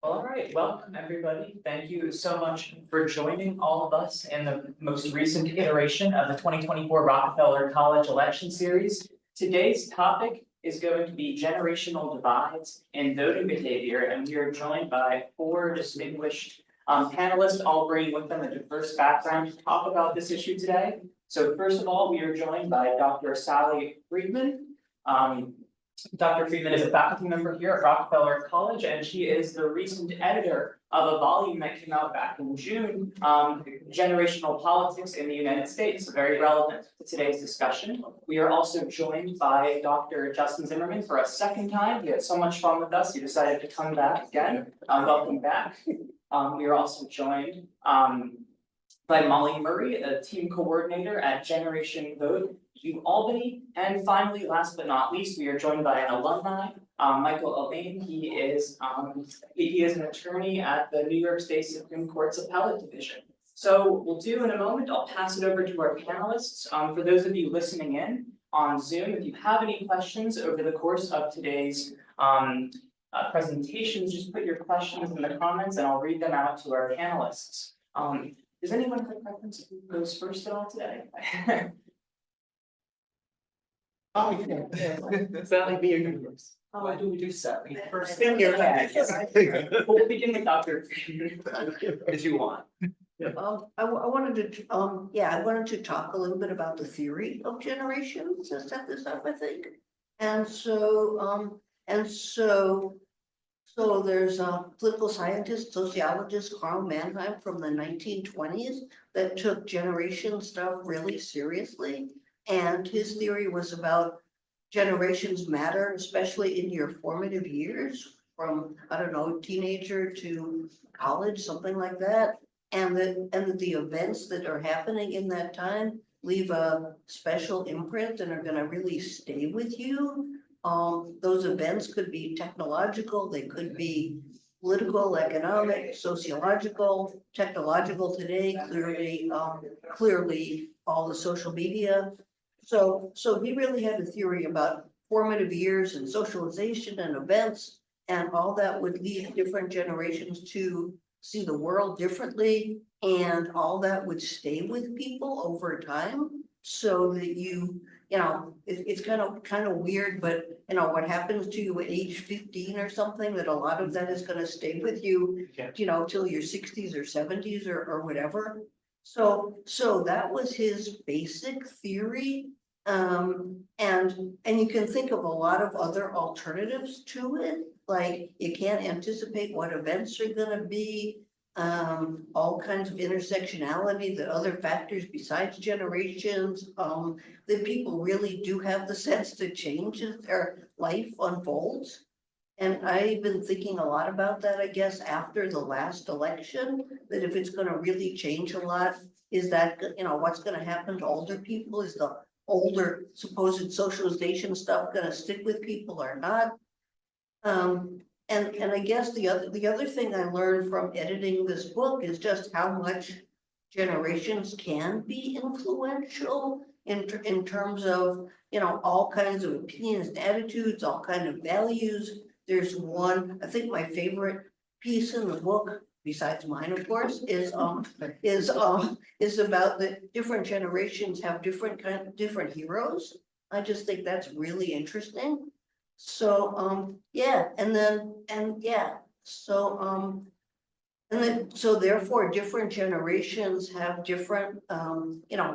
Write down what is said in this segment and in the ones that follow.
All right, welcome everybody. Thank you so much for joining all of us in the most recent iteration of the 2024 Rockefeller College Election Series. Today's topic is going to be generational divides in voting behavior, and we are joined by four distinguished panelists, all bringing with them a diverse background to talk about this issue today. So first of all, we are joined by Dr. Sally Friedman. Dr. Friedman is a faculty member here at Rockefeller College, and she is the recent editor of a volume that came out back in June, Generational Politics in the United States, very relevant to today's discussion. We are also joined by Dr. Justin Zimmerman for a second time. He had so much fun with us, he decided to come back again. Welcome back. We are also joined by Molly Murray, a team coordinator at Generation Vote, UAlbany, and finally, last but not least, we are joined by an alumni, Michael Allain. He is an attorney at the New York State Supreme Court's Appellate Division. So we'll do in a moment, I'll pass it over to our panelists. For those of you listening in on Zoom, if you have any questions over the course of today's presentations, just put your questions in the comments and I'll read them out to our panelists. Does anyone have a preference who goes first at all today? Oh, yeah. Sally, be your first. Why do we do Sally first? We'll begin with Dr. As you want. I wanted to, I wanted to talk a little bit about the theory of generations to set this up, I think. So there's a political scientist, sociologist, Carl Mannheim from the 1920s that took generation stuff really seriously. And his theory was about generations matter, especially in your formative years from, I don't know, teenager to college, something like that. And that the events that are happening in that time leave a special imprint and are gonna really stay with you. Those events could be technological, they could be political, economic, sociological, technological today, clearly all the social media. So he really had a theory about formative years and socialization and events, and all that would lead different generations to see the world differently, and all that would stay with people over time, so that it's kind of weird, but what happens to you at age 15 or something, that a lot of that is gonna stay with you, till your 60s or 70s or whatever. So that was his basic theory. And you can think of a lot of other alternatives to it, like you can't anticipate what events are gonna be, all kinds of intersectionality, that other factors besides generations, that people really do have the sense to change as their life unfolds. And I've been thinking a lot about that, I guess, after the last election, that if it's gonna really change a lot, is that, what's gonna happen to older people? Is the older supposed socialization stuff gonna stick with people or not? And I guess the other thing I learned from editing this book is just how much generations can be influential in terms of, all kinds of opinions and attitudes, all kinds of values. There's one, I think my favorite piece in the book, besides mine, of course, is about the different generations have different heroes. I just think that's really interesting. So, so therefore, different generations have different,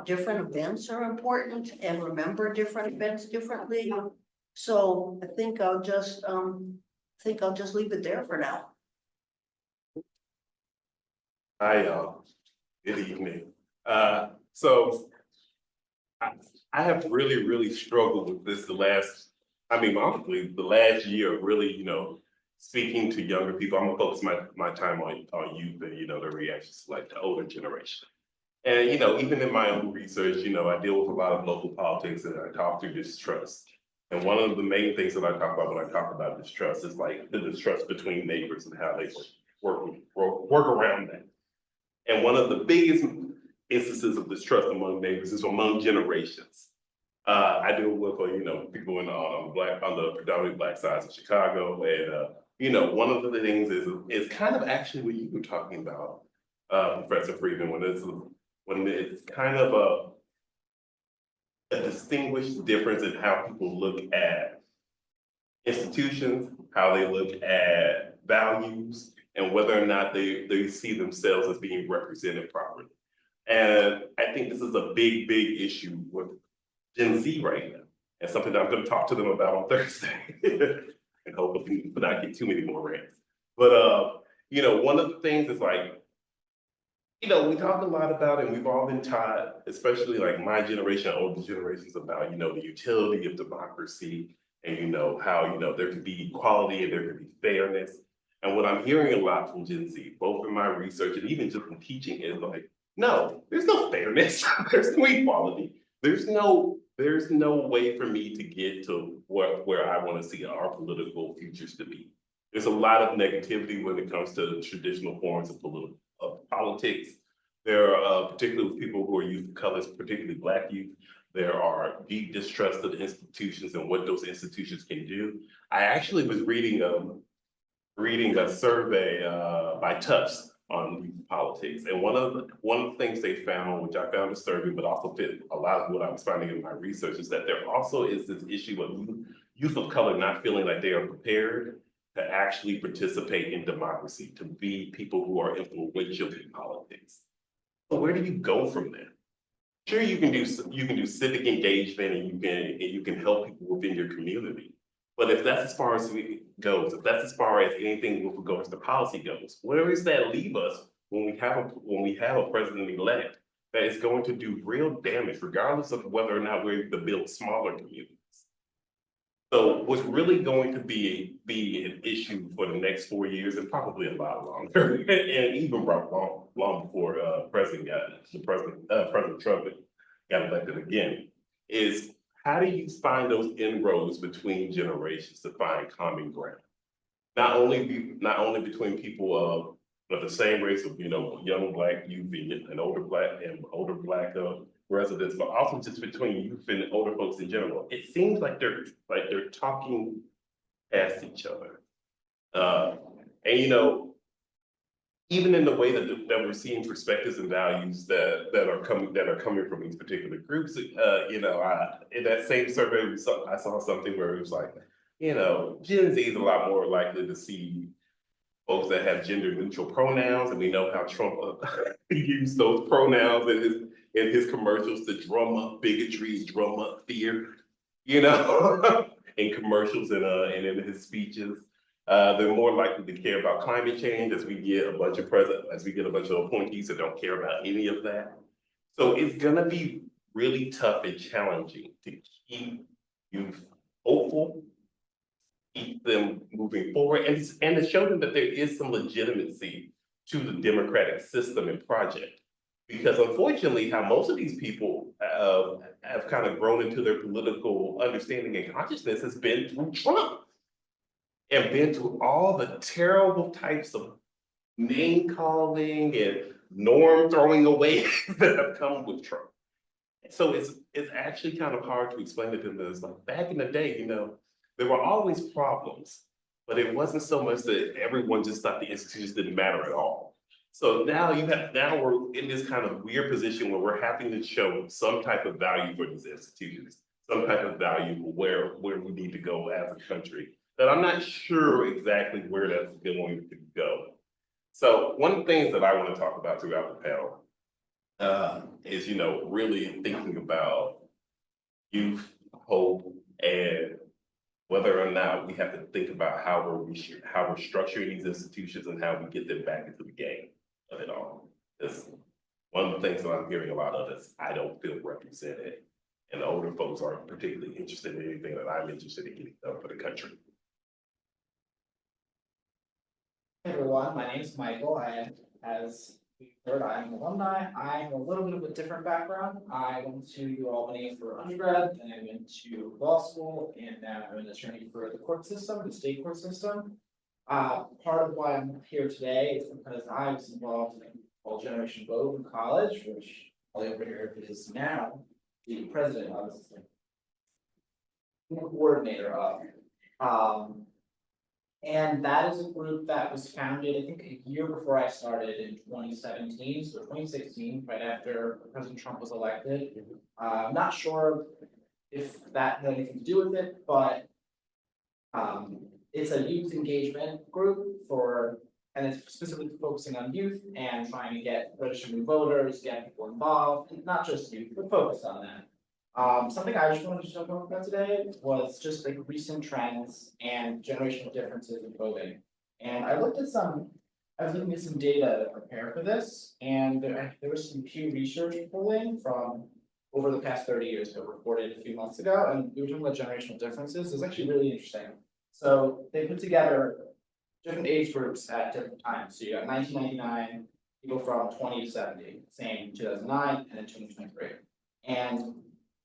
different events are important and remember different events differently. So I think I'll just leave it there for now. Hi, y'all. Good evening. So I have really struggled with this honestly, the last year of really, speaking to younger people. I'm gonna focus my time on youth and, their reactions to like the older generation. And, even in my own research, I deal with a lot of local politics and I talk through distrust. And one of the main things that I talk about when I talk about distrust is like the distrust between neighbors and how they work around that. And one of the biggest instances of distrust among neighbors is among generations. I deal with people on the predominantly Black sides of Chicago, and you know, one of the things is kind of actually what you were talking about, Professor Friedman, when it's kind of a distinguished difference in how people look at institutions, how they look at values, and whether or not they see themselves as being represented properly. And I think this is a big, big issue with Gen Z right now, and something that I'm gonna talk to them about on Thursday. And hopefully not get too many more rants. But you know, one of the things is like, you know, we talk a lot about it, and we've all been taught, especially like my generation, older generations, about, you know, the utility of democracy and, you know, how, you know, there can be equality and there can be fairness. And what I'm hearing a lot from Gen Z, both in my research and even just from teaching, is like, no, there's no fairness, there's no equality, there's no way for me to get to where I want to see our political futures to be. There's a lot of negativity when it comes to traditional forms of politics. There are particularly people who are youth of colors, particularly Black youth. There are deep distrust of the institutions and what those institutions can do. I actually was reading a survey by Tufts on youth politics, and one of the things they found, which I found disturbing, but also fit a lot of what I was finding in my research, is that there also is this issue of youth of color not feeling like they are prepared to actually participate in democracy, to be people who are influential in politics. So where do you go from there? Sure, you can do civic engagement, and you can help people within your community. But if that's as far as it goes, if that's as far as anything with regards to policy goes, where does that leave us when we have a president-elect that is going to do real damage, regardless of whether or not we're able to build smaller communities? So what's really going to be an issue for the next 4 years, and probably a lot longer, and even long before President Trump got elected again, is how do you find those inroads between generations to find common ground? Not only between people of the same race, of, you know, young Black youth and older Black residents, but also just between youth and older folks in general. It seems like they're talking past each other. And you know, even in the way that we're seeing perspectives and values that are coming from these particular groups, you know, in that same survey, I saw something where it was like, you know, Gen Z is a lot more likely to see folks that have gender neutral pronouns, and we know how Trump used those pronouns in his commercials to drum up bigotry, drum up fear, you know, in commercials and in his speeches. They're more likely to care about climate change as we get a bunch of appointees that don't care about any of that. So it's gonna be really tough and challenging to keep youth hopeful, keep them moving forward, and to show them that there is some legitimacy to the democratic system and project. Because unfortunately, how most of these people have kind of grown into their political understanding and consciousness has been through Trump, and been through all the terrible types of name calling and norm throwing away that have come with Trump. So it's actually kind of hard to explain to them that it's like, back in the day, you know, there were always problems, but it wasn't so much that everyone just thought the institutions didn't matter at all. So now we're in this kind of weird position where we're having to show some type of value for these institutions, some type of value for where we need to go as a country, that I'm not sure exactly where that's going to go. So one of the things that I want to talk about throughout the panel is, you know, really thinking about youth, hope, and whether or not we have to think about how we're structuring these institutions and how we get them back into the game of it all. Because one of the things that I'm hearing a lot of is I don't feel represented, and the older folks aren't particularly interested in anything that I'm interested in getting done for the country. Hey everyone, my name is Michael. As we heard, I'm an alumni. I'm a little bit of a different background. I went to UAlbany for undergrad, then I went to law school, and now I'm an attorney for the court system, the state court system. Part of why I'm here today is because I was involved in All Generation Vote in college, which over here is now the president of, the coordinator of. And that is a group that was founded, I think, a year before I started in 2017, so 2016, right after President Trump was elected. I'm not sure if that had anything to do with it, but it's a youth engagement group and it's specifically focusing on youth and trying to get registered new voters, get people involved, and not just youth, but focused on that. Something I just wanted to talk about today was just like recent trends and generational differences in voting. And I was looking at some data to prepare for this, and there was some Pew Research polling from over the past 30 years that were reported a few months ago, and we were talking about generational differences. It's actually really interesting. So they put together different age groups at different times. So you got 1999, people from 20 to 70, same 2009, and then 2023. And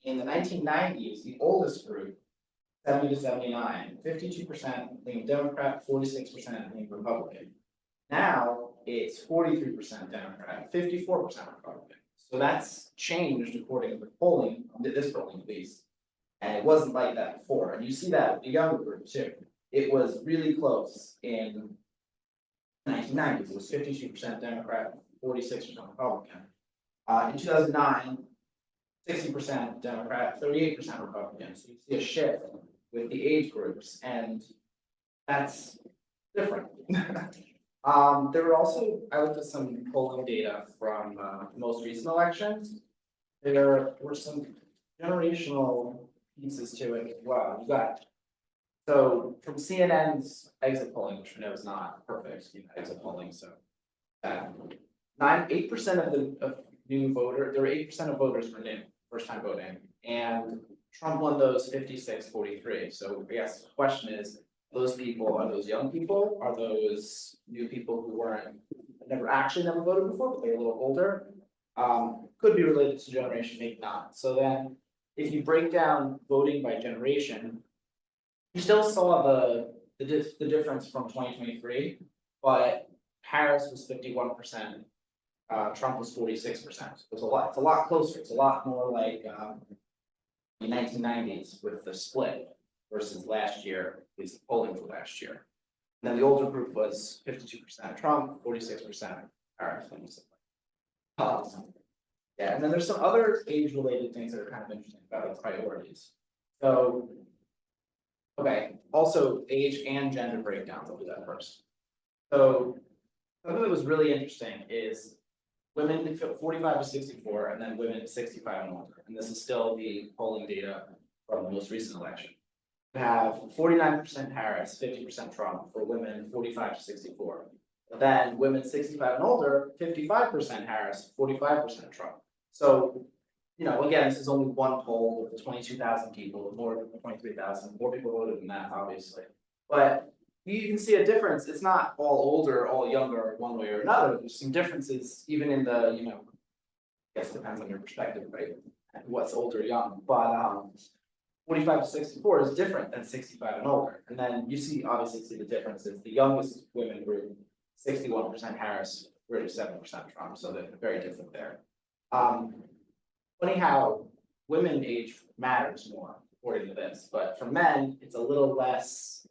in the 1990s, the oldest group, 70 to 79, 52% lean Democrat, 46% lean Republican. Now it's 43% Democrat, 54% Republican. So that's changed according to the polling, this polling at least. And it wasn't like that before. And you see that with the younger group too. It was really close in 1990s. It was 52% Democrat, 46% Republican. In 2009, 60% Democrat, 38% Republican. So you see a shift with the age groups, and that's different. There were also, I looked at some polling data from the most recent elections. There were some generational pieces to it as well. You got, so from CNN's exit polling, which we know is not perfect, exit polling, so 8% of new voters, there were 8% of voters were new, first time voting, and Trump won those 56-43. So I guess the question is, those people, are those young people? Are those new people who never voted before, but they're a little older? Could be related to generation, maybe not. So then, if you break down voting by generation, you still saw the difference from 2023, but Harris was 51%, Trump was 46%. It's a lot closer. It's a lot more like the 1990s with the split versus last year, at least the polling for last year. And then the older group was 52% Trump, 46% Harris. Yeah, and then there's some other age-related things that are kind of interesting about the priorities. So, okay, also age and gender breakdowns. I'll do that first. So something that was really interesting is women 45 to 64, and then women 65 and older. And this is still the polling data from the most recent election. We have 49% Harris, 50% Trump for women 45 to 64. But then women 65 and older, 55% Harris, 45% Trump. So, again, this is only one poll with 22,000 people, more than 23,000, more people voted than that, obviously. But you can see a difference. It's not all older, all younger, one way or another. There's some differences even in the, I guess it depends on your perspective, right? What's older, young, but 45 to 64 is different than 65 and older. And then you obviously see the differences. The youngest women group, 61% Harris, 37% Trump, so they're very different there. Funny how women age matters more according to this, but for men, it's a little less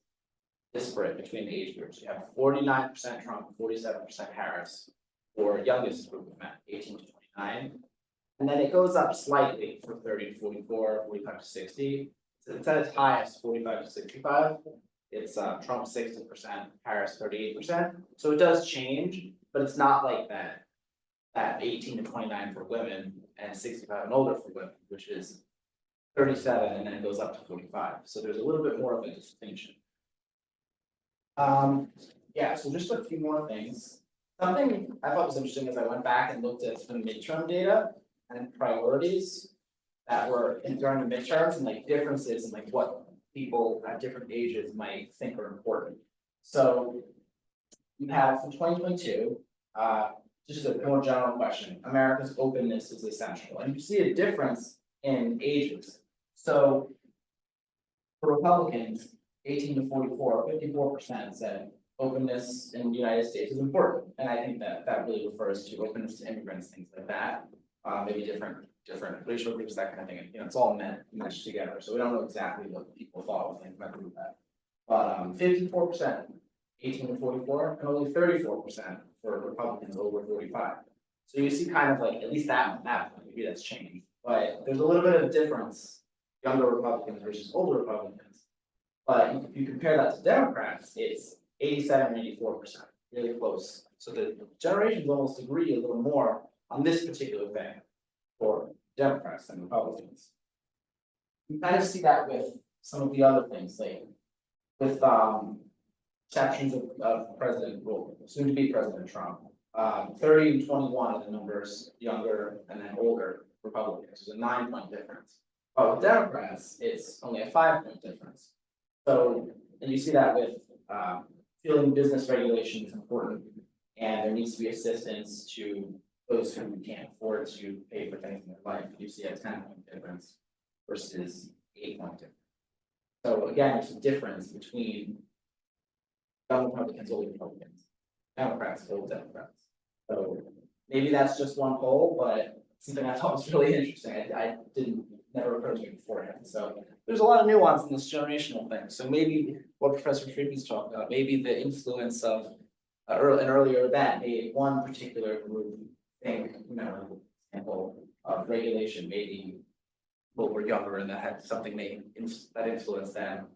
disparate between the age groups. You have 49% Trump, 47% Harris for youngest group of men, 18 to 29. And then it goes up slightly for 30 to 44, 45 to 60. So it's at its highest, 45 to 65. It's Trump 60%, Harris 38%. So it does change, but it's not like that 18 to 29 for women and 65 and older for women, which is 37, and then it goes up to 45. So there's a little bit more of a distinction. Yeah, so just a few more things. Something I thought was interesting as I went back and looked at some midterm data and priorities that were during the midterms and like differences and like what people at different ages might think are important. So you have from 2022, just a more general question, America's openness is essential. And you see a difference in ages. So for Republicans, 18 to 44, 54% said openness in the United States is important. And I think that really refers to openness to immigrants, things like that. Maybe different racial groups, that kind of thing. It's all meshed together. So we don't know exactly what people thought when they went through that. But 54%, 18 to 44, and only 34% for Republicans over 45. So you see kind of like, at least that, maybe that's changed, but there's a little bit of difference, younger Republicans versus older Republicans. But if you compare that to Democrats, it's 87 and 84%, really close. So the generations almost agree a little more on this particular thing for Democrats than Republicans. You kind of see that with some of the other things, like with sections of President, well, soon to be President Trump. 30 and 21 are the numbers, younger and then older Republicans, there's a 9-point difference. But with Democrats, it's only a 5-point difference. So, and you see that with feeling business regulation is important, and there needs to be assistance to those who can't afford to pay for things in their life. You see a 10-point difference versus 8-point difference. So again, there's a difference between young Republicans, old Republicans, Democrats, old Democrats. So maybe that's just one poll, but something I thought was really interesting. I didn't never occurred to me beforehand. So there's a lot of nuance in this generational thing. So maybe what Professor Friedman's talking about, maybe the influence of an earlier event made one particular group think, example of regulation, maybe people were younger and that had something that influenced them.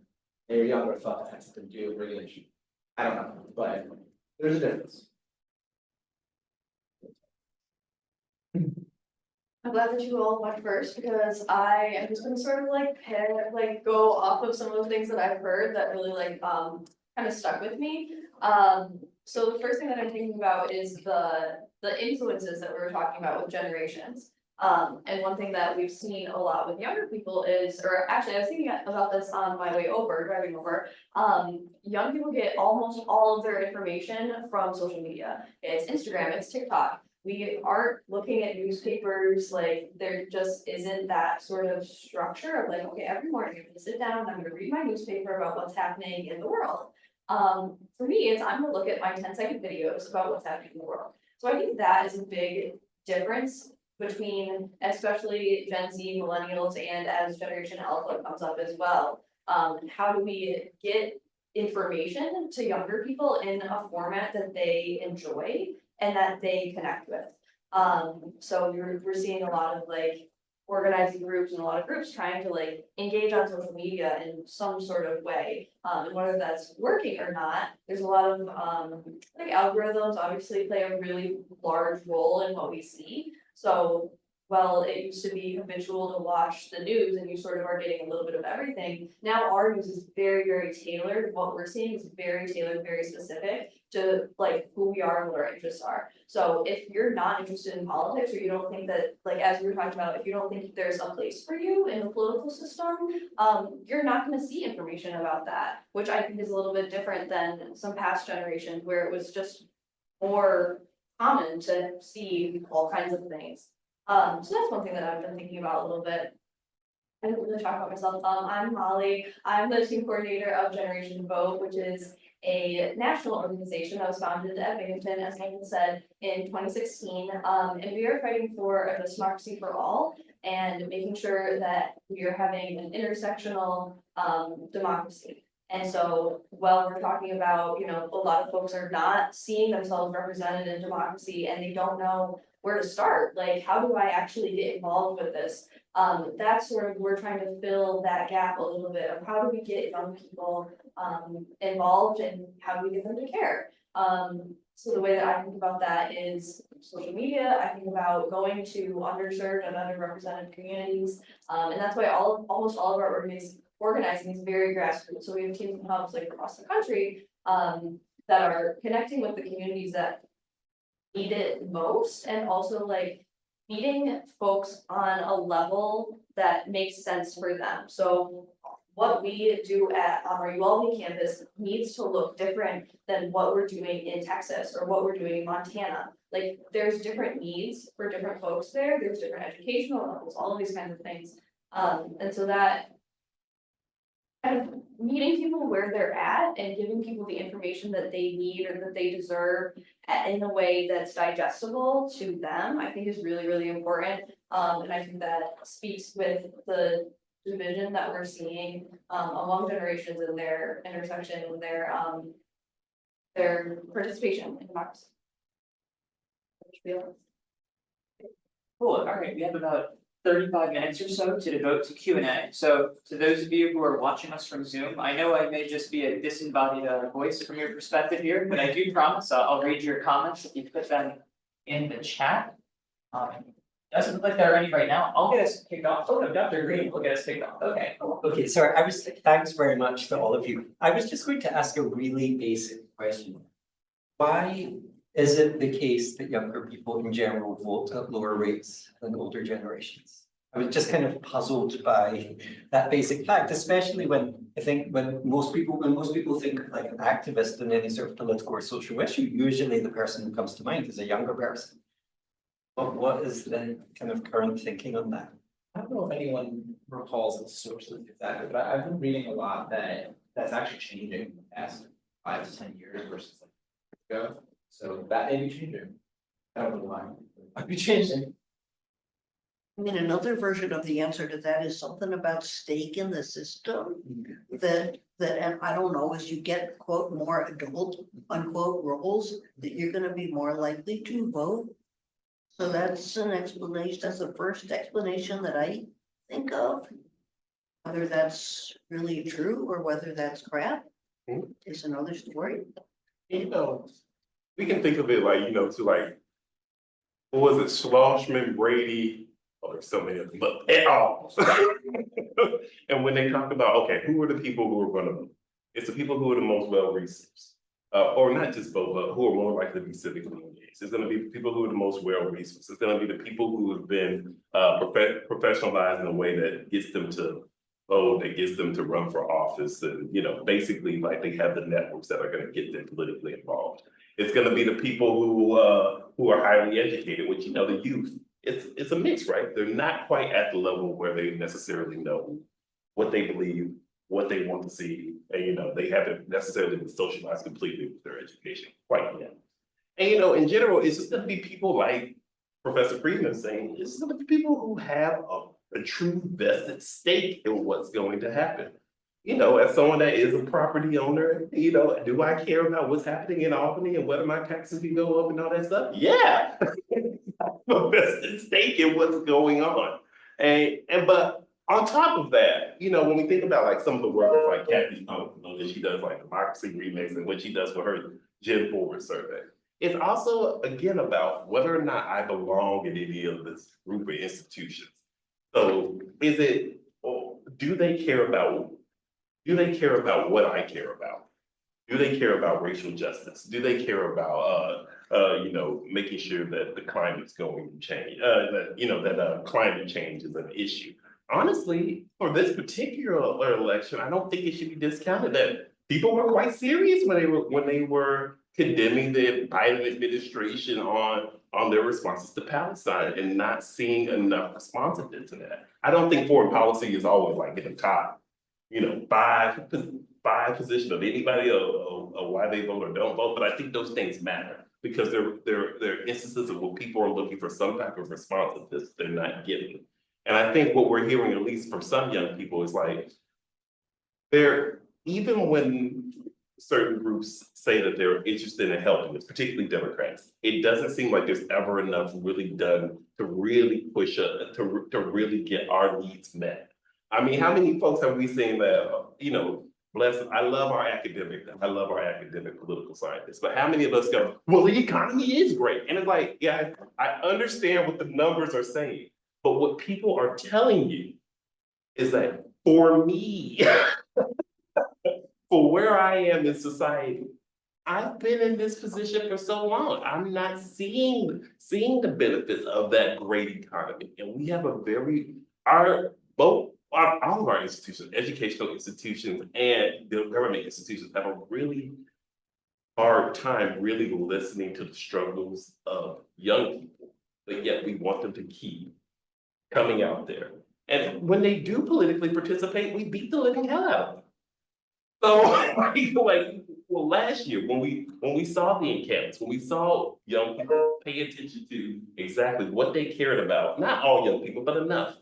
They were younger, thought that had something to do with regulation. I don't know, but there's a difference. I'm glad that you all went first because I am just gonna sort of go off of some of the things that I've heard that really kind of stuck with me. So the first thing that I'm thinking about is the influences that we were talking about with generations. And one thing that we've seen a lot with younger people is, or actually I was thinking about this on my way over, driving over. Young people get almost all of their information from social media. It's Instagram, it's TikTok. We aren't looking at newspapers, like there just isn't that sort of structure of like, okay, every morning I'm gonna sit down, I'm gonna read my newspaper about what's happening in the world. For me, it's I'm gonna look at my 10-second videos about what's happening in the world. So I think that is a big difference between especially Gen Z, millennials, and as Generation Alpha comes up as well. How do we get information to younger people in a format that they enjoy and that they connect with? So we're seeing a lot of like organizing groups and a lot of groups trying to like engage on social media in some sort of way. And whether that's working or not, there's a lot of like algorithms obviously play a really large role in what we see. So well, it used to be habitual to watch the news and you sort of are getting a little bit of everything. Now our news is very, very tailored. What we're seeing is very tailored, very specific to like who we are and what our interests are. So if you're not interested in politics or you don't think that, like as we were talking about, if you don't think there's a place for you in the political system, you're not gonna see information about that, which I think is a little bit different than some past generations where it was just more common to see all kinds of things. So that's one thing that I've been thinking about a little bit. I didn't really talk about myself. I'm Molly. I'm the team coordinator of Generation Vote, which is a national organization that was founded at Binghamton, as Nathan said, in 2016. And we are fighting for a just democracy for all and making sure that we are having an intersectional democracy. And so while we're talking about, a lot of folks are not seeing themselves represented in democracy and they don't know where to start, like, how do I actually get involved with this? That's sort of, we're trying to fill that gap a little bit of how do we get young people involved and how do we get them to care? So the way that I think about that is social media. I think about going to underserved and underrepresented communities. And that's why almost all of our organizing is very grassroots. So we have teams and hubs like across the country that are connecting with the communities that need it most, and also like meeting folks on a level that makes sense for them. So what we do at our UAlbany campus needs to look different than what we're doing in Texas or what we're doing in Montana. Like there's different needs for different folks there. There's different educational levels, all of these kinds of things. And so that kind of meeting people where they're at and giving people the information that they need or that they deserve in a way that's digestible to them, I think is really, really important. And I think that speaks with the division that we're seeing among generations in their intersection, in their participation in democracy. Cool, all right, we have about 35 minutes or so to devote to Q&A. So to those of you who are watching us from Zoom, I know I may just be a disembodied voice from your perspective here, but I do promise I'll read your comments if you put them in the chat. Doesn't look like there are any right now. I'll get us kicked off. Oh no, Dr. Green will get us kicked off. Okay. Okay, sorry, thanks very much to all of you. I was just going to ask a really basic question. Why is it the case that younger people in general vote at lower rates than older generations? I was just kind of puzzled by that basic fact, especially when I think when most people think of like an activist in any sort of political or social issue, usually the person who comes to mind is a younger person. But what is the kind of current thinking on that? I don't know if anyone recalls the sources exactly, but I've been reading a lot that's actually changing in the past 5 to 10 years versus like ago. So that may be changing. I don't know why. Might be changing. I mean, another version of the answer to that is something about stake in the system. That, and I don't know, as you get quote more adult unquote roles, that you're gonna be more likely to vote. So that's an explanation, that's the first explanation that I think of. Whether that's really true or whether that's crap is another story. You know, we can think of it like, to like, what was it, Schlossman, Brady, oh, there's so many of them, but at all. And when they talk about, okay, who are the people who are gonna vote? It's the people who are the most well-resourced. Or not just vote, but who are more likely to be civically engaged. It's gonna be the people who are the most well-resourced. It's gonna be the people who have been professionalized in a way that gets them to vote, that gets them to run for office, and basically like they have the networks that are gonna get them politically involved. It's gonna be the people who are highly educated, which the youth. It's a mix, right? They're not quite at the level where they necessarily know what they believe, what they want to see, and they haven't necessarily been socialized completely with their education quite yet. And in general, it's just gonna be people like Professor Friedman saying, it's gonna be people who have a true vested stake in what's going to happen. As someone that is a property owner, do I care about what's happening in Albany and whether my taxes can go up and all that stuff? Yeah. A vested stake in what's going on. But on top of that, when we think about like some of the work like Kathy's that she does like democracy remix and what she does for her Gen Forward survey, it's also again about whether or not I belong in any of this group of institutions. So is it, or do they care about what I care about? Do they care about racial justice? Do they care about making sure that the climate's going to change? That climate change is an issue. Honestly, for this particular election, I don't think it should be discounted that people were quite serious when they were condemning the Biden administration on their responses to Palestine and not seeing enough responsiveness to that. I don't think foreign policy is always like in the top, five position of anybody of why they vote or don't vote, but I think those things matter because they're instances of where people are looking for some type of responsiveness they're not getting. And I think what we're hearing, at least from some young people, is like, even when certain groups say that they're interested in helping us, particularly Democrats, it doesn't seem like there's ever enough really done to really push to really get our needs met. I mean, how many folks have we seen that, I love our academic political scientists, but how many of us go, well, the economy is great. And it's like, yeah, I understand what the numbers are saying, but what people are telling you is that for me, for where I am in society, I've been in this position for so long. I'm not seeing the benefits of that great economy. And we have all of our institutions, educational institutions and the government institutions have a really hard time really listening to the struggles of young people, but yet we want them to keep coming out there. And when they do politically participate, we beat the living hell out of them. So well, last year when we saw the encampments, when we saw young people pay attention to exactly what they cared about, not all young people, but enough.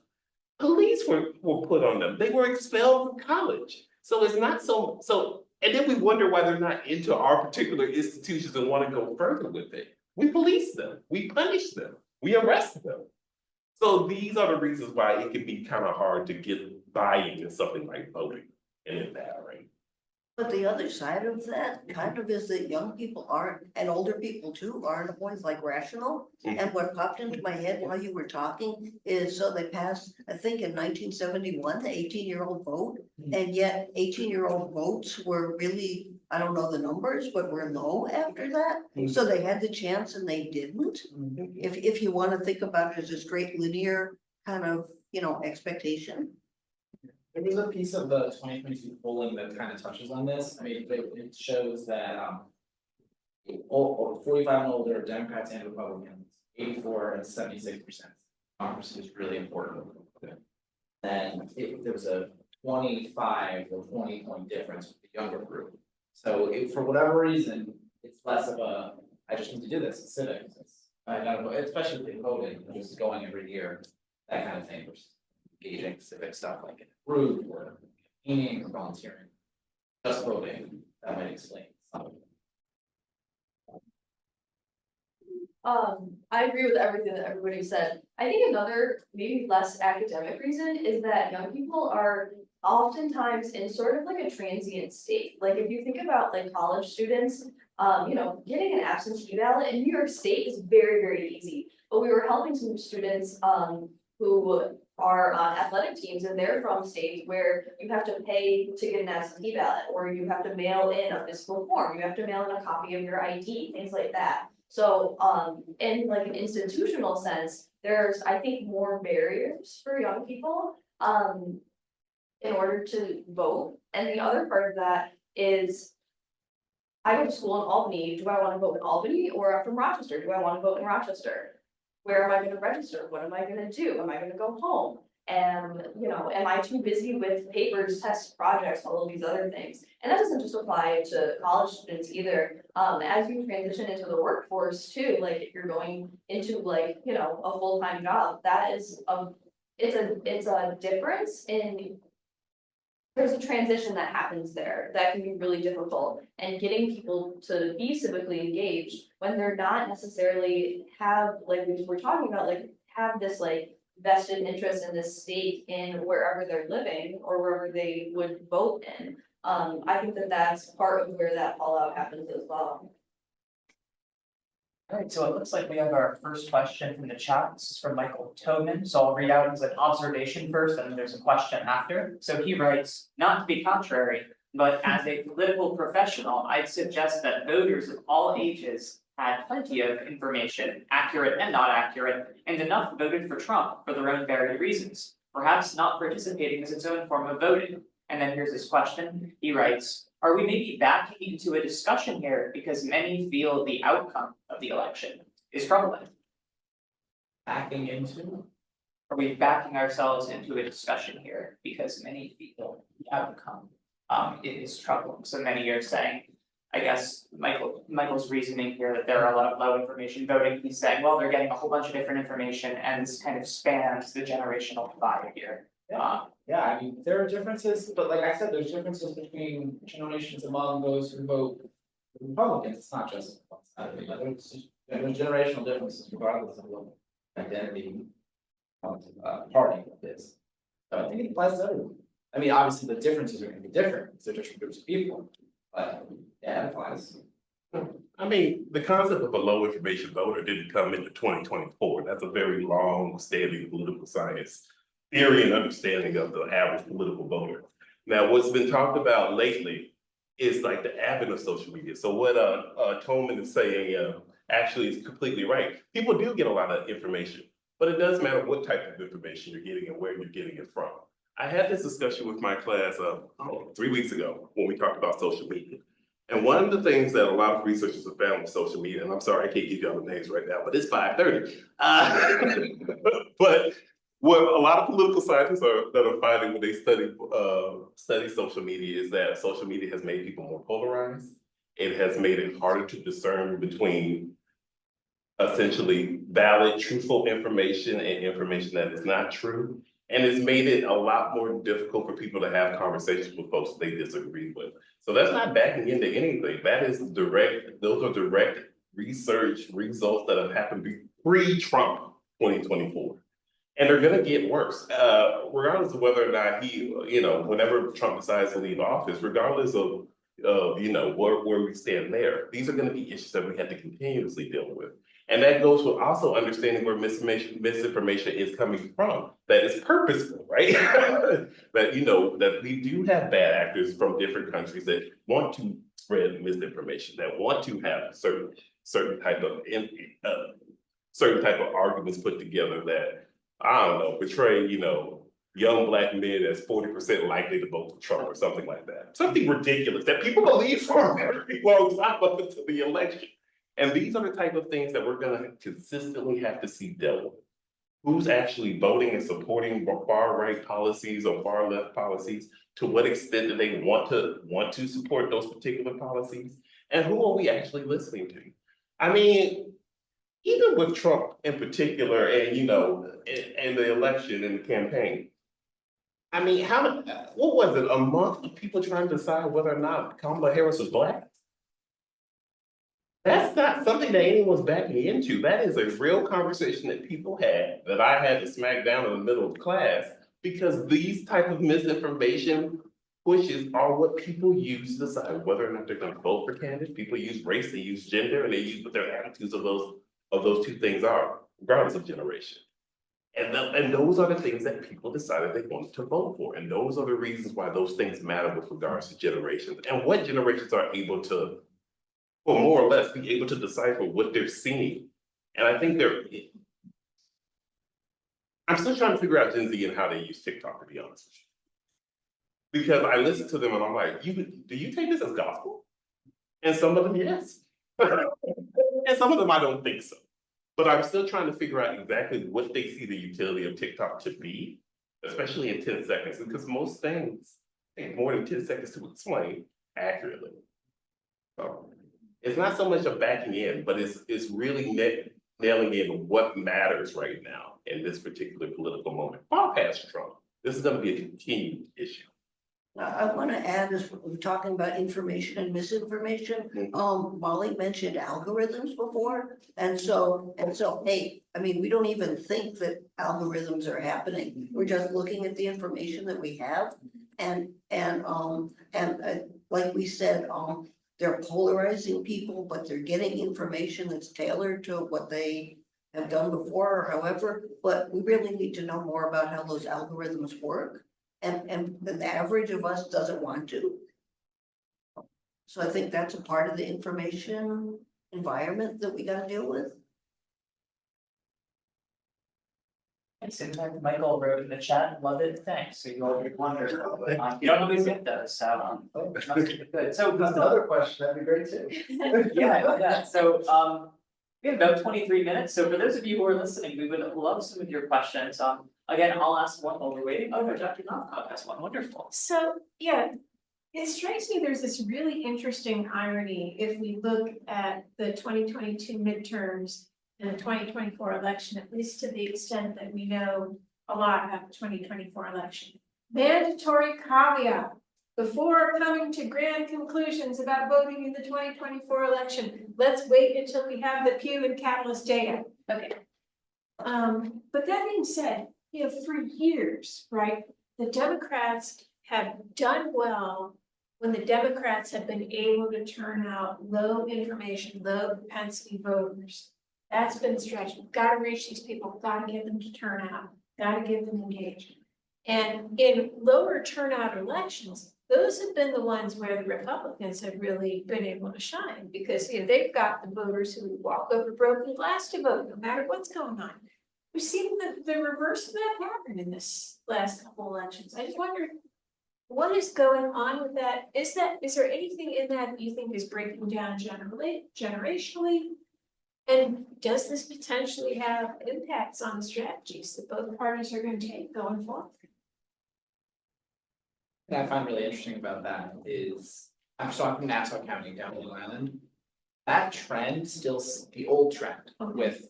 Police were put on them. They were expelled from college. So it's not so, and then we wonder why they're not into our particular institutions and want to go further with it. We police them, we punish them, we arrest them. So these are the reasons why it can be kind of hard to get buy-in in something like voting and empowering. But the other side of that kind of is that young people aren't, and older people too, aren't always like rational. And what popped into my head while you were talking is, so they passed, I think in 1971, the 18-year-old vote. And yet 18-year-old votes were really, I don't know the numbers, but were low after that. So they had the chance and they didn't. If you want to think about it as a straight linear kind of, expectation. There was a piece of the 2022 polling that kind of touches on this. I mean, it shows that 45 and older, Democrats and Republicans, 84 and 76%. Democracy is really important. Then there was a 25 or 20 point difference with the younger group. So for whatever reason, it's less of a, I just need to do this, it's civics. I gotta vote, especially with voting, just going every year, that kind of thing. Versus engaging civic stuff like in a group or campaigning or volunteering. Just voting, that might explain some of it. I agree with everything that everybody said. I think another maybe less academic reason is that young people are oftentimes in sort of like a transient state. Like if you think about like college students, getting an absentee ballot in New York State is very, very easy. But we were helping some students who are on athletic teams and they're from states where you have to pay to get an absentee ballot, or you have to mail in a physical form, you have to mail in a copy of your ID, things like that. So in like an institutional sense, there's, I think, more barriers for young people in order to vote. And the other part of that is, I go to school in Albany. Do I want to vote in Albany, or I'm from Rochester? Do I want to vote in Rochester? Where am I going to register? What am I going to do? Am I going to go home? And, am I too busy with papers, tests, projects, all of these other things? And that doesn't just apply to college students either. As you transition into the workforce too, like if you're going into like, a full-time job, that is it's a difference in, there's a transition that happens there that can be really difficult, and getting people to be civically engaged when they're not necessarily have, like we're talking about, like have this like vested interest in this state in wherever they're living or wherever they would vote in. I think that that's part of where that fallout happens as well. All right, so it looks like we have our first question from the chat. This is from Michael Tobin. So I'll read out as an observation first, and then there's a question after. So he writes, not to be contrary, but as a political professional, I'd suggest that voters of all ages had plenty of information, accurate and not accurate, and enough voted for Trump for their own varied reasons, perhaps not participating as its own form of voting. And then here's his question. He writes, are we maybe backing into a discussion here because many feel the outcome of the election is troubling? Backing into? Are we backing ourselves into a discussion here because many feel the outcome is troubling? So many are saying, I guess Michael's reasoning here that there are a lot of low information voting. He's saying, well, they're getting a whole bunch of different information, and this kind of spans the generational divide here. Yeah, I mean, there are differences, but like I said, there's differences between generations among those who vote Republicans. It's not just one side or the other. There's generational differences regardless of what identity party it is. So I think it applies to everyone. I mean, obviously the differences are going to be different because they're different groups of people, but yeah, it applies. I mean, the concept of a low information voter didn't come into 2024. That's a very long standing political science theory and understanding of the average political voter. Now, what's been talked about lately is like the advent of social media. So what Tolman is saying actually is completely right. People do get a lot of information, but it does matter what type of information you're getting and where you're getting it from. I had this discussion with my class 3 weeks ago when we talked about social media. And one of the things that a lot of researchers have found with social media, and I'm sorry, I can't give you all the names right now, but it's 5:30. But what a lot of political scientists are finding when they study social media is that social media has made people more polarized. It has made it harder to discern between essentially valid, truthful information and information that is not true. And it's made it a lot more difficult for people to have conversations with folks they disagree with. So that's not backing into anything. That is those are direct research results that have happened pre-Trump 2024. And they're gonna get worse, regardless of whether or not whenever Trump decides to leave office, regardless of, where we stand there. These are gonna be issues that we have to continuously deal with. And that goes with also understanding where misinformation is coming from, that is purposeful, right? That we do have bad actors from different countries that want to spread misinformation, that want to have certain type of arguments put together that, I don't know, portray, young Black men as 40% likely to vote for Trump or something like that. Something ridiculous that people believe for a very long time up until the election. And these are the type of things that we're gonna consistently have to see dealt with. Who's actually voting and supporting far right policies or far left policies? To what extent do they want to support those particular policies? And who are we actually listening to? I mean, even with Trump in particular, and and the election and the campaign. I mean, what was it, a month of people trying to decide whether or not Kamala Harris was Black? That's not something that anyone's backing into. That is a real conversation that people had, that I had to smack down in the middle of class, because these type of misinformation pushes are what people use to decide whether or not they're gonna vote for candidates. People use race, they use gender, and they use what their attitudes of those two things are, regardless of generation. And those are the things that people decided they wanted to vote for. And those are the reasons why those things matter with regards to generations, and what generations are able to, or more or less, be able to decipher what they're seeing. And I think I'm still trying to figure out Gen Z and how they use TikTok, to be honest with you. Because I listen to them and I'm like, do you take this as gospel? And some of them, yes. And some of them, I don't think so. But I'm still trying to figure out exactly what they see the utility of TikTok to be, especially in 10 seconds, because most things take more than 10 seconds to explain accurately. So it's not so much of backing in, but it's really nailing in what matters right now in this particular political moment. Far past Trump, this is gonna be a continued issue. I want to add, as we're talking about information and misinformation, Molly mentioned algorithms before. And so, hey, I mean, we don't even think that algorithms are happening. We're just looking at the information that we have. And like we said, they're polarizing people, but they're getting information that's tailored to what they have done before or however. But we really need to know more about how those algorithms work. And the average of us doesn't want to. So I think that's a part of the information environment that we gotta deal with. Thanks, in fact, Michael wrote in the chat, love it, thanks, so you all did wonderful. You don't always get those, so, must be good, so. Another question, that'd be great too. Yeah, so, we have about 23 minutes, so for those of you who are listening, we would love some of your questions, again, I'll ask one while we're waiting, oh, Dr. Knopf has one, wonderful. So, yeah, it strikes me there's this really interesting irony if we look at the 2022 midterms and the 2024 election, at least to the extent that we know a lot about the 2024 election. Mandatory caveat, before coming to grand conclusions about voting in the 2024 election, let's wait until we have the Pew and Catalyst data. Okay. But that being said, for years, right, the Democrats have done well when the Democrats have been able to turn out low information, low propensity voters. That's been the strategy. We've got to reach these people, got to get them to turn out, got to get them engaged. And in lower turnout elections, those have been the ones where the Republicans have really been able to shine, because they've got the voters who walk over broken glass to vote, no matter what's going on. We've seen the reverse of that happen in this last couple elections. I just wonder what is going on with that? Is there anything in that you think is breaking down generationally? And does this potentially have impacts on the strategies that both parties are going to take going forward? What I find really interesting about that is, I'm from Nassau County down in Allain. That trend still, the old trend with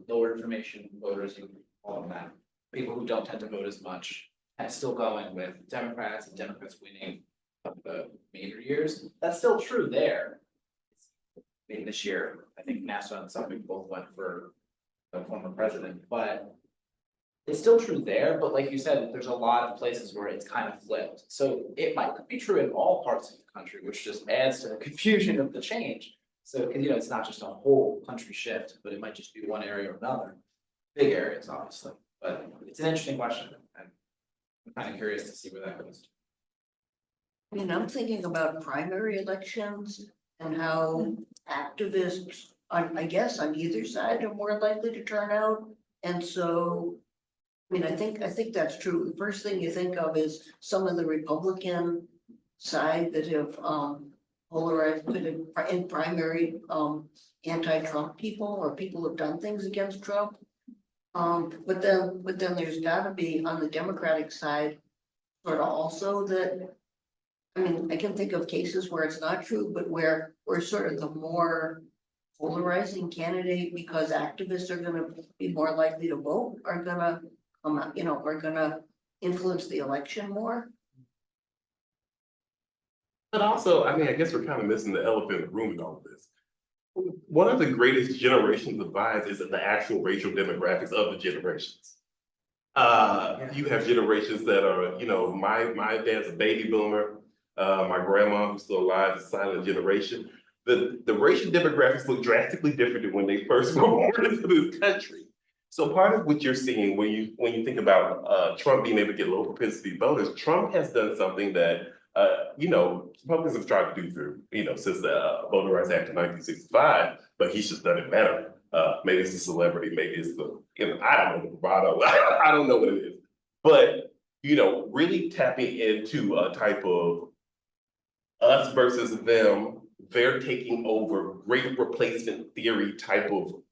lower information voters and all of that, people who don't tend to vote as much, and still going with Democrats and Democrats winning of the major years, that's still true there. Maybe this year, I think NASA and some people both went for the former president, but it's still true there, but like you said, there's a lot of places where it's kind of flipped. So it might not be true in all parts of the country, which just adds to the confusion of the change. So, cause it's not just a whole country shift, but it might just be one area or another. Big areas, obviously, but it's an interesting question. And I'm kind of curious to see where that goes. I mean, I'm thinking about primary elections and how activists on, I guess, on either side are more likely to turn out. And so, I mean, I think that's true. The first thing you think of is some of the Republican side that have polarized in primary anti-Trump people or people who've done things against Trump. But then there's gotta be on the Democratic side, sort of also that, I mean, I can think of cases where it's not true, but where we're sort of the more polarizing candidate because activists are gonna be more likely to vote, are gonna come out, are gonna influence the election more. But also, I mean, I guess we're kind of missing the elephant in the room in all of this. One of the greatest generational divides is the actual racial demographics of the generations. You have generations that are, my dad's a baby boomer. My grandma who's still alive is a silent generation. The racial demographics look drastically different than when they first were born into this country. So part of what you're seeing when you think about Trump being able to get low propensity voters, Trump has done something that Republicans have tried to do through, since the Voter Rights Act of 1965, but he's just done it better. Maybe it's the celebrity, maybe it's the, I don't know the bravado, I don't know what it is. But, really tapping into a type of us versus them, they're taking over great replacement theory type of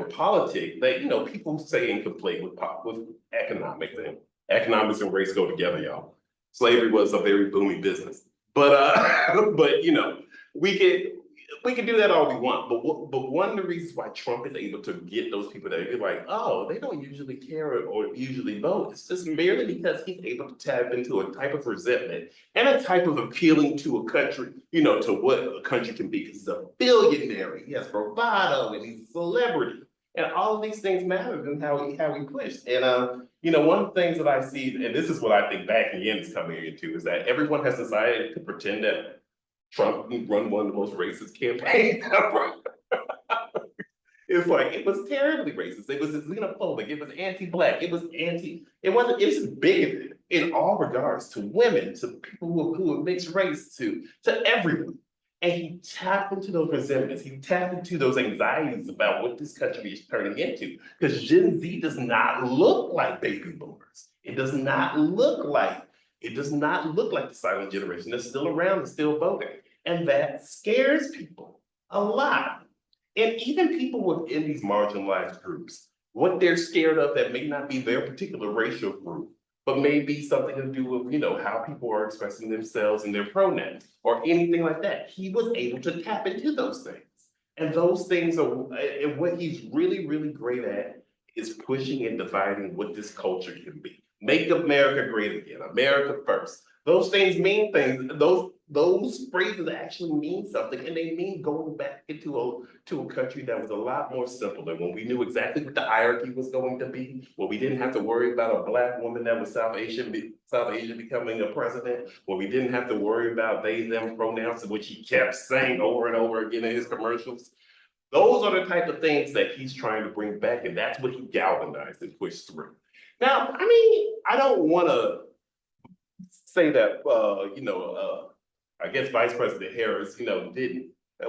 politic that, people say and conflate with economics, and economics and race go together, y'all. Slavery was a very booming business, but we can do that all we want. But one of the reasons why Trump is able to get those people that are like, oh, they don't usually care or usually vote, it's just merely because he's able to tap into a type of resentment and a type of appealing to a country, to what a country can be. Because he's a billionaire, he has bravado, and he's a celebrity. And all of these things matter in how we push. And one of the things that I see, and this is what I think back again is coming into, is that everyone has decided to pretend that Trump run one of the most racist campaigns ever. It's like, it was terribly racist. It was xenophobic. It was anti-Black. It was just bigoted in all regards to women, to people who are mixed race, to everyone. And he tapped into those resentments. He tapped into those anxieties about what this country is turning into. Because Gen Z does not look like baby boomers. It does not look like the silent generation that's still around and still voting. And that scares people a lot. And even people within these marginalized groups, what they're scared of that may not be their particular racial group, but may be something to do with, how people are expressing themselves and their pronouns or anything like that. He was able to tap into those things. And those things and what he's really, really great at is pushing and dividing what this culture can be. Make America great again, America first. Those things mean things. Those phrases actually mean something, and they mean going back into a country that was a lot more simple. And when we knew exactly what the hierarchy was going to be, when we didn't have to worry about a Black woman that was South Asian becoming a president, when we didn't have to worry about they, them pronouns, which he kept saying over and over again in his commercials. Those are the type of things that he's trying to bring back, and that's what he galvanized and pushed through. Now, I mean, I don't want to say that, I guess Vice President Harris,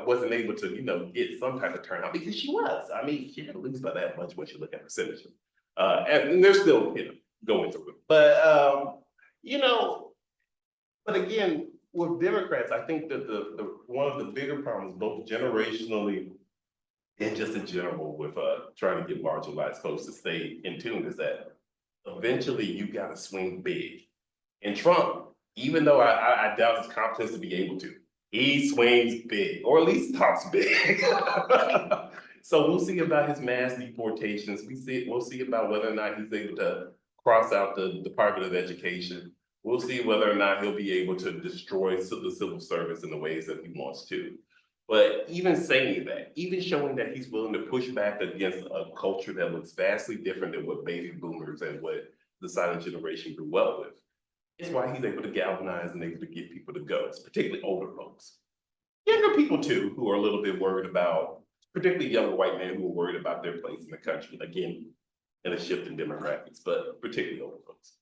wasn't able to, get some type of turnout, because she was. I mean, she didn't lose by that much when you look at percentages. And they're still, going through it. But, but again, with Democrats, I think that the one of the bigger problems, both generationally and just in general, with trying to get marginalized folks to stay in tune, is that eventually you got to swing big. And Trump, even though I doubt his competence to be able to, he swings big, or at least talks big. So we'll see about his mass deportations. We'll see about whether or not he's able to cross out the Department of Education. We'll see whether or not he'll be able to destroy the civil service in the ways that he wants to. But even saying that, even showing that he's willing to push back against a culture that looks vastly different than what baby boomers and what the silent generation grew up with, is why he's able to galvanize and able to get people to go, particularly older folks. Younger people too, who are a little bit worried about, particularly younger white men who are worried about their place in the country, again, in a shift in demographics, but particularly older folks.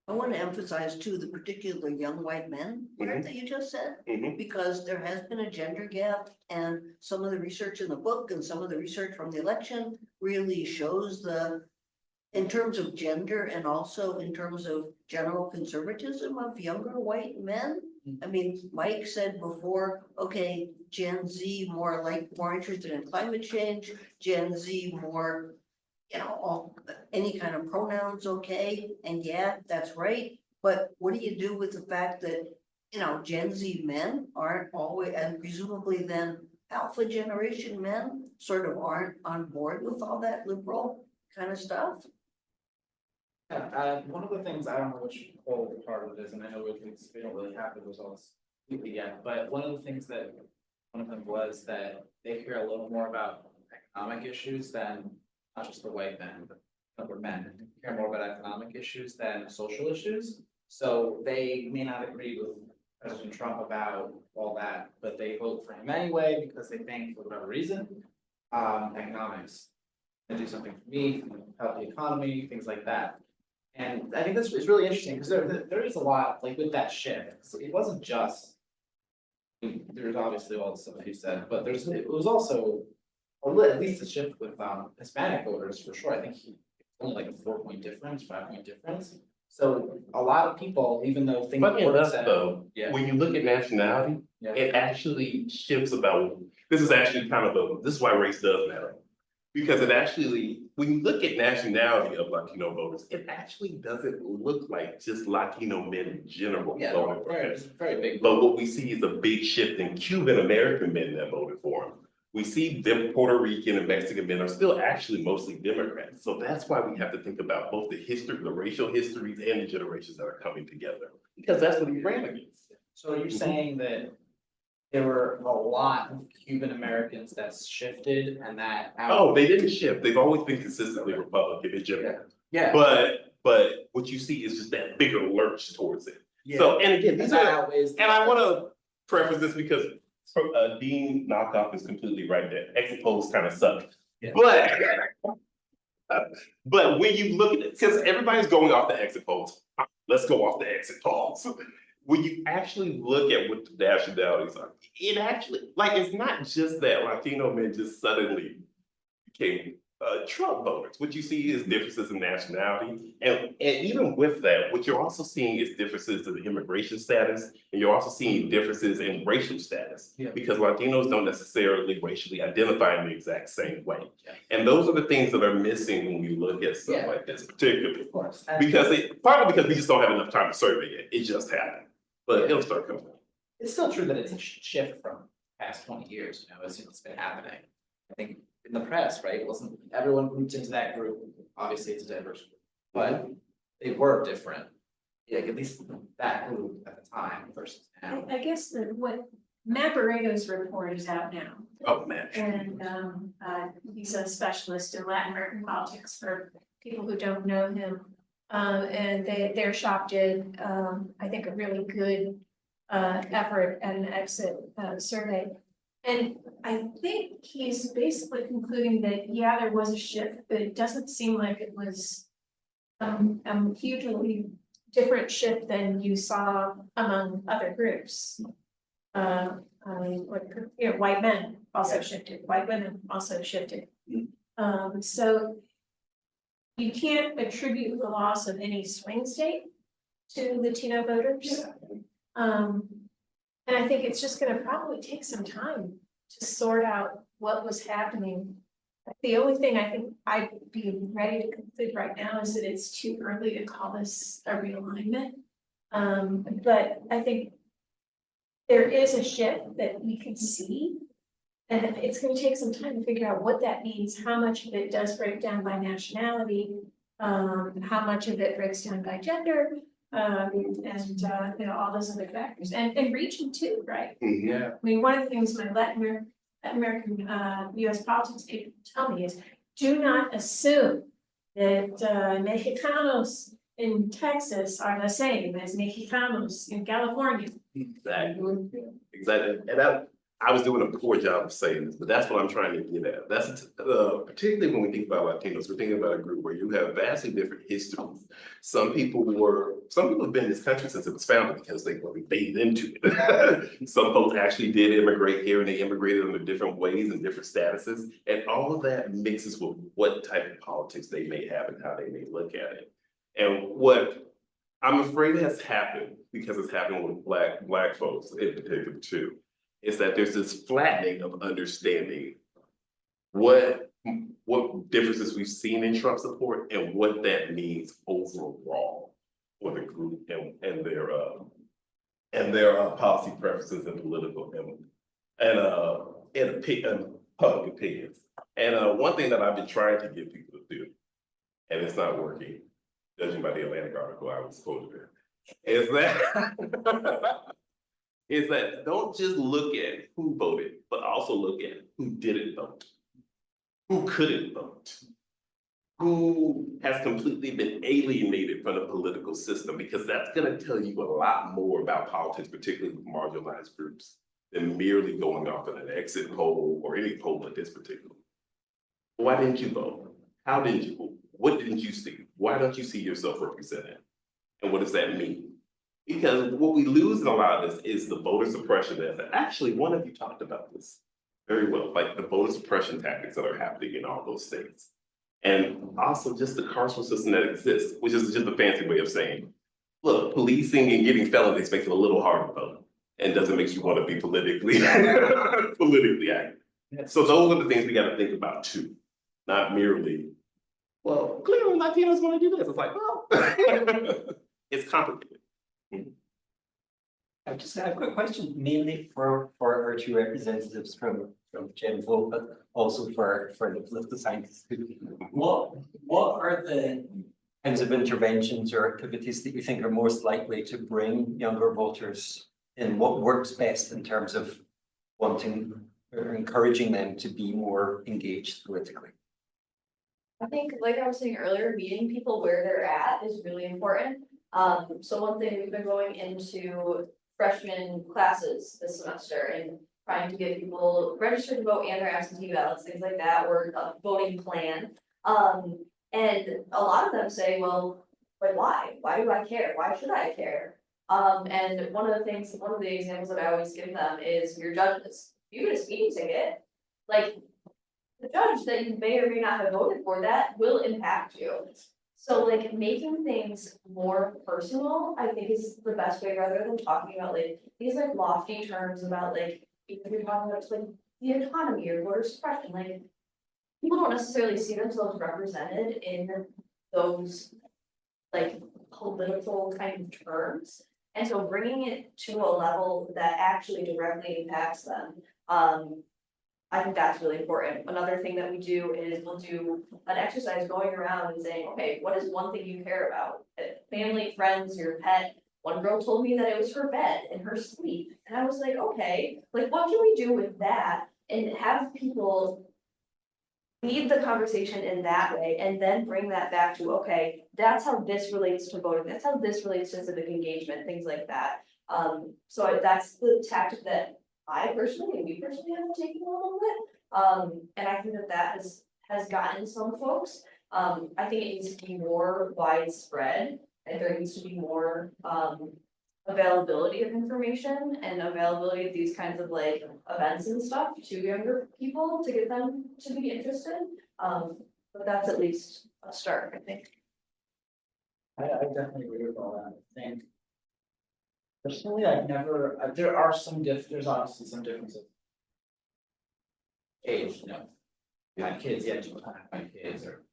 I want to emphasize too, the particular young white men part that you just said, because there has been a gender gap, and some of the research in the book and some of the research from the election really shows in terms of gender and also in terms of general conservatism of younger white men. I mean, Mike said before, okay, Gen Z more interested in climate change, Gen Z more, any kind of pronouns, okay, and yeah, that's right. But what do you do with the fact that, Gen Z men aren't always, and presumably then alpha generation men sort of aren't on board with all that liberal kind of stuff? Yeah, one of the things, I don't know which whole part of it is, and I know we don't really have the results completely yet, but one of the things that, one of them was that they care a little more about economic issues than not just the white men, but other men care more about economic issues than social issues. So they may not agree with President Trump about all that, but they vote for him anyway because they think, for whatever reason, economics can do something for me, help the economy, things like that. And I think this is really interesting because there is a lot, like with that shift, so it wasn't just, there's obviously all the stuff you said, but it was also at least a shift with Hispanic voters for sure. I think only like a 4-point difference, 5-point difference. So a lot of people, even though things Funny were enough said, though, when you look at nationality, yeah, it actually shifts about, this is actually kind of this is why race does matter. Because it actually, when you look at nationality of Latino voters, it actually doesn't look like just Latino men in general yeah, voting for him. it's very big. But what we see is a big shift in Cuban American men that voted for him. We see them Puerto Rican and Mexican men are still actually mostly Democrats. So that's why we have to think about both the history, the racial histories and the generations that are coming together. Because that's what he ran against. So are you saying that there were a lot of Cuban Americans that shifted and that? Oh, they didn't shift. They've always been consistently Republican in general. Yeah. But what you see is just that bigger lurch towards it. Yeah. So, and again, these that are, outweighs. and I want to preface this because Dean Knockoff is completely right there. Exit polls kind of suck. Yeah. But when you look at it, because everybody's going off the exit polls, let's go off the exit polls. When you actually look at what the nationalities are, it actually, like, it's not just that Latino men just suddenly became Trump voters. What you see is differences in nationality. And even with that, what you're also seeing is differences in immigration status, and you're also seeing differences in racial status. Yeah. Because Latinos don't necessarily racially identify in the exact same way. Yeah. And those are the things that are missing when we look at stuff like this, particularly. Of course. Partly because we just don't have enough time to survey it. It just happened. But it'll start coming. It's still true that it's a shift from past 20 years, as it's been happening. I think in the press, right, it wasn't everyone grouped into that group. Obviously, it's a diverse group, but they were different. Yeah, at least that group at the time versus now. I guess what Matt Barredo's report is out now. Oh, man. And he's a specialist in Latin American politics for people who don't know him. And their shop did, I think, a really good effort at an exit survey. And I think he's basically concluding that, yeah, there was a shift, but it doesn't seem like it was a hugely different shift than you saw among other groups. White men also shifted, white women also shifted. So you can't attribute the loss of any swing state to Latino voters. And I think it's just gonna probably take some time to sort out what was happening. The only thing I think I'd be ready to conclude right now is that it's too early to call this a realignment. But I think there is a shift that we can see. And it's gonna take some time to figure out what that means, how much of it does break down by nationality, how much of it breaks down by gender, you know, all those other factors, and region too, right? Yeah. I mean, one of the things my Latin American, US politics people tell me is, do not assume that, Mexicanos in Texas are the same as Mexicanos in California. Exactly. Exactly. And I was doing a poor job of saying this, but that's what I'm trying to get at. That's particularly when we think about Latinos, we're thinking about a group where you have vastly different histories. Some people have been in this country since it was founded because they were bathed into it. Some folks actually did immigrate here and they immigrated under different ways and different statuses. And all of that mixes with what type of politics they may have and how they may look at it. And what I'm afraid has happened, because it's happened with black folks in particular too, is that there's this flattening of understanding what differences we've seen in Trump support and what that means overall for the group and their policy preferences and political and public opinions. And one thing that I've been trying to get people to do, and it's not working, judging by the Atlantic article I was quoted in, is that don't just look at who voted, but also look at who didn't vote, who couldn't vote, who has completely been alienated from the political system, because that's gonna tell you a lot more about politics, particularly with marginalized groups, than merely going off of an exit poll or any poll like this particular. Why didn't you vote? How didn't you vote? What didn't you see? Why don't you see yourself represented? And what does that mean? Because what we lose in a lot of this is the voter suppression. That actually, one of you talked about this very well, like the voter suppression tactics that are happening in all those states. And also just the carceral system that exists, which is just a fancy way of saying, look, policing and getting felonies makes it a little harder to vote and doesn't make you want to be politically active. So those are the things we got to think about too, not merely, well, clearly Latinos want to do this. It's like, well, it's complicated. I've got a question mainly for our two representatives from Gen Vote, but also for the political scientists. What are the kinds of interventions or activities that you think are most likely to bring younger voters in? What works best in terms of wanting or encouraging them to be more engaged politically? I think, like I was saying earlier, meeting people where they're at is really important. So one thing, we've been going into freshman classes this semester and trying to get people registered to vote and their absentee ballots, things like that, or a voting plan. And a lot of them say, well, like, why? Why do I care? Why should I care? And one of the examples that I always give them is your judges. If you get a speeding ticket, like, the judge that you may or may not have voted for, that will impact you. So like making things more personal, I think is the best way, rather than talking about like these like lofty terms about like, if you're talking about like the economy or voter suppression, like people don't necessarily see themselves represented in those like political kind of terms. And so bringing it to a level that actually directly impacts them, I think that's really important. Another thing that we do is we'll do an exercise going around and saying, okay, what is one thing you care about? Family, friends, your pet. One girl told me that it was her bed and her sleep. And I was like, okay, like what can we do with that? And have people lead the conversation in that way and then bring that back to, okay, that's how this relates to voting. That's how this relates to civic engagement, things like that. So that's the tactic that I personally, and we personally have been taking a little bit. And I think that has gotten some folks. I think it needs to be more widespread, and there needs to be more availability of information and availability of these kinds of like events and stuff to younger people to get them to be interested. But that's at least a start, I think. I definitely agree with all that. I think personally, I've never, there are there's obviously some differences. Age, you know, you have kids, you have to have kids or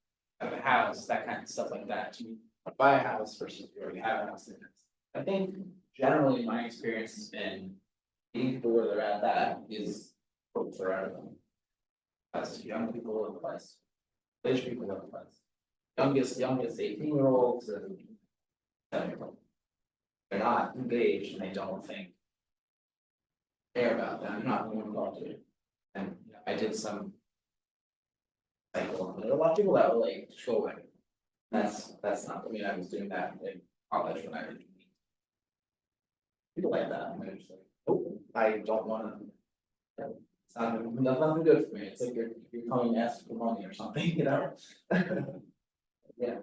have a house, that kind of stuff like that. To buy a house versus you already have a house. I think generally my experience has been meeting people where they're at, that is what for out of them. That's young people in place, age people in place. youngest 18-year-olds and 7-year-olds. They're not engaged and they don't think. Care about that, I'm not going to talk to you. And I did some. Cycle, there are a lot of people that were like trolling. That's not, I mean, I was doing that in college when I did. People like that, and they're just like, oh, I don't wanna. It's not, nothing good for me, it's like you're coming to ask for money or something, you know? Yeah.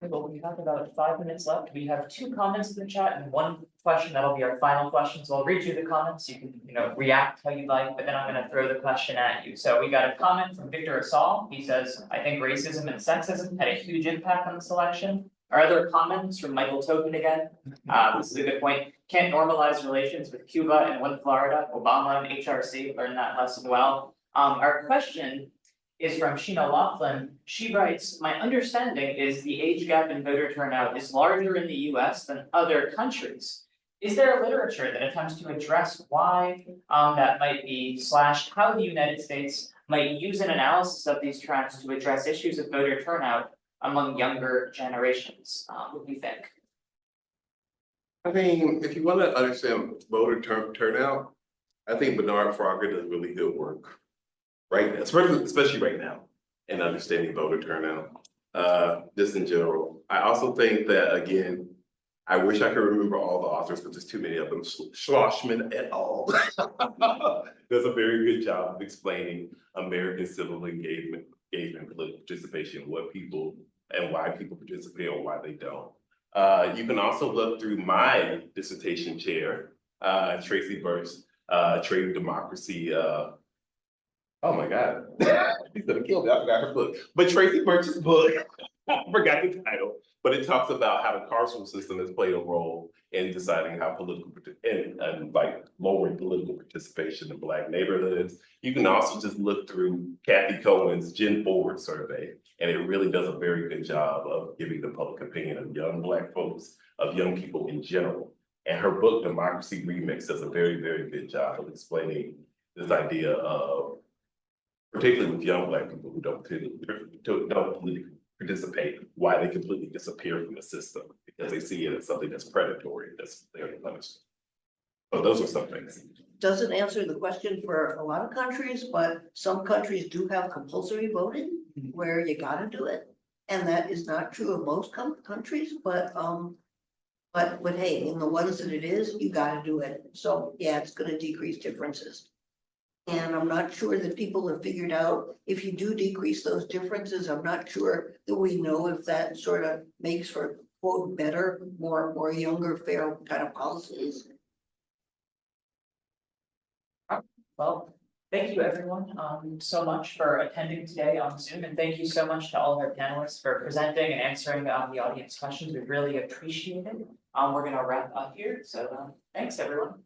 Okay, well, we have about 5 minutes left. We have 2 comments in the chat and 1 question. That'll be our final question. So I'll read you the comments. You can, react how you like, but then I'm gonna throw the question at you. So we got a comment from Victor Asal. He says, I think racism and sexism had a huge impact on the selection. Our other comments from Michael Tobin again. This is a good point. Can't normalize relations with Cuba and with Florida. Obama and HRC learned that lesson well. Our question is from Sheena Laughlin. She writes, my understanding is the age gap in voter turnout is larger in the US than other countries. Is there a literature that attempts to address why that might be / how the United States might use an analysis of these trends to address issues of voter turnout among younger generations? What do you think? I mean, if you want to understand voter turnout, I think Bernard Frogger does really good work. Right, especially right now, in understanding voter turnout, just in general. I also think that, again, I wish I could remember all the authors, but there's too many of them. Schlossman et al. Does a very good job of explaining American civil engagement, political participation, what people and why people participate or why they don't. You can also look through my dissertation chair, Tracy Burt's Trade and Democracy. Oh my God, she's gonna kill me. I forgot her book. But Tracy Burt's book, I forgot the title, but it talks about how the carceral system has played a role in deciding how and like lowering political participation in Black neighborhoods. You can also just look through Kathy Cohen's Gen Forward survey, and it really does a very good job of giving the public opinion of young Black folks, of young people in general. And her book, Democracy Remix, does a very, very good job of explaining this idea of, particularly with young Black people who don't politically participate, why they completely disappear from the system because they see it as something that's predatory, that's there to punish them. So those are some things. Doesn't answer the question for a lot of countries, but some countries do have compulsory voting where you gotta do it. And that is not true of most countries, but hey, in the ones that it is, you gotta do it. So yeah, it's gonna decrease differences. And I'm not sure that people have figured out, if you do decrease those differences, I'm not sure that we know if that sort of makes for quote better, more younger, fair kind of policies. Well, thank you everyone so much for attending today on Zoom, and thank you so much to all of our panelists for presenting and answering the audience questions. We really appreciate it. We're gonna wrap up here, so thanks everyone.